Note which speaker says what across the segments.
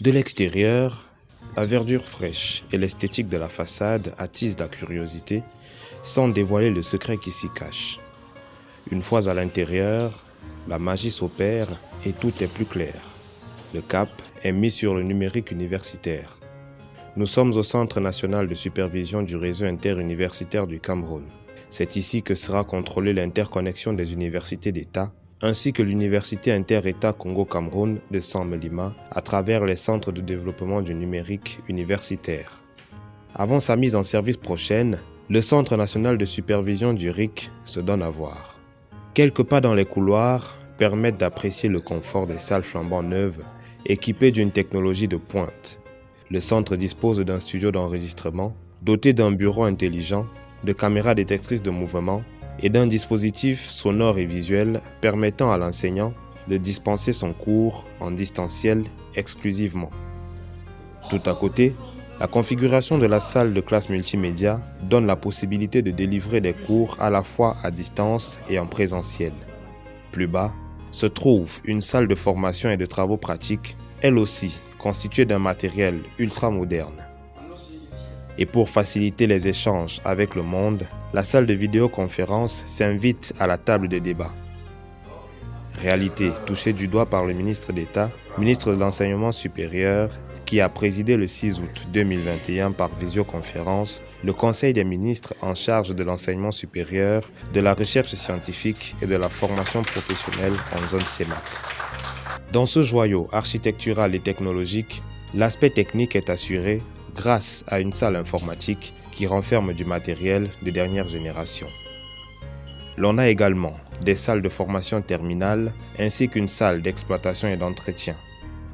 Speaker 1: De l'extérieur, la verdure fraîche et l'esthétique de la façade attisent la curiosité sans dévoiler le secret qui s'y cache. Une fois à l'intérieur, la magie s'opère et tout est plus clair. Le cap est mis sur le numérique universitaire. Nous sommes au Centre national de supervision du réseau interuniversitaire du Cameroun. C'est ici que sera contrôlée l'interconnexion des universités d'État, ainsi que l'Université inter-État Congo-Cameroun de Saint-Melima à travers les centres de développement du numérique universitaire. Avant sa mise en service prochaine, le Centre national de supervision du RIC se donne à voir. Quelques pas dans les couloirs permettent d'apprécier le confort des salles flambant neuves, équipées d'une technologie de pointe. Le centre dispose d'un studio d'enregistrement, doté d'un bureau intelligent, de caméras détectrices de mouvement et d'un dispositif sonore et visuel permettant à l'enseignant de dispenser son cours en distanciel exclusivement. Tout à côté, la configuration de la salle de classe multimédia donne la possibilité de délivrer des cours à la fois à distance et en présentiel. Plus bas, se trouve une salle de formation et de travaux pratiques, elle aussi constituée d'un matériel ultra moderne. Et pour faciliter les échanges avec le monde, la salle de vidéoconférence s'invite à la table des débats. Réalité touchée du doigt par le ministre d'État, ministre de l'Enseignement supérieur, qui a présidé le 6 août 2021 par visioconférence le Conseil des ministres en charge de l'enseignement supérieur, de la recherche scientifique et de la formation professionnelle en zone CEMAC. Dans ce joyau architectural et technologique, l'aspect technique est assuré grâce à une salle informatique qui renferme du matériel de dernière génération. L'on a également des salles de formation terminale ainsi qu'une salle d'exploitation et d'entretien.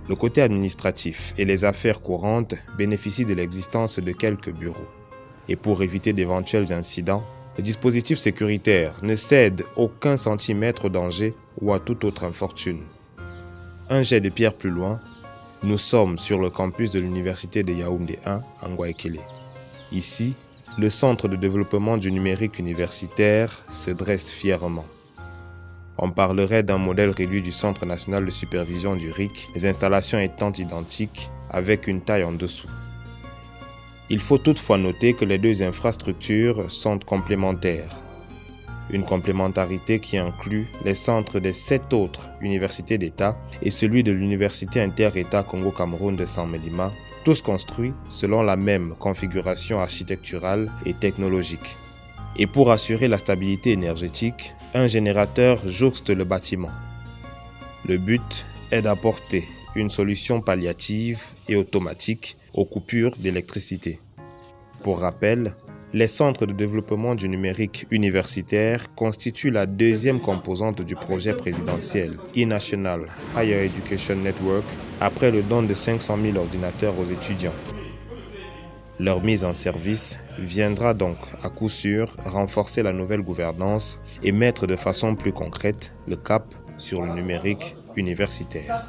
Speaker 1: Le côté administratif et les affaires courantes bénéficient de l'existence de quelques bureaux. Et pour éviter d'éventuels incidents, le dispositif sécuritaire ne cède aucun centimètre au danger ou à toute autre infortune. Un jet de pierre plus loin, nous sommes sur le campus de l'Université de Yaoundé 1 à Ngouaekele. Ici, le centre de développement du numérique universitaire se dresse fièrement. On parlerait d'un modèle réduit du Centre national de supervision du RIC, les installations étant identiques avec une taille en dessous. Il faut toutefois noter que les deux infrastructures sont complémentaires. Une complémentarité qui inclut les centres des 7 autres universités d'État et celui de l'Université inter-État Congo-Cameroun de Saint-Melima, tous construits selon la même configuration architecturale et technologique. Et pour assurer la stabilité énergétique, un générateur jouxte le bâtiment. Le but est d'apporter une solution palliative et automatique aux coupures d'électricité. Pour rappel, les centres de développement du numérique universitaire constituent la deuxième composante du projet présidentiel e-National Higher Education Network après le don de 500 000 ordinateurs aux étudiants. Leur mise en service viendra donc à coup sûr renforcer la nouvelle gouvernance et mettre de façon plus concrète le cap sur le numérique universitaire.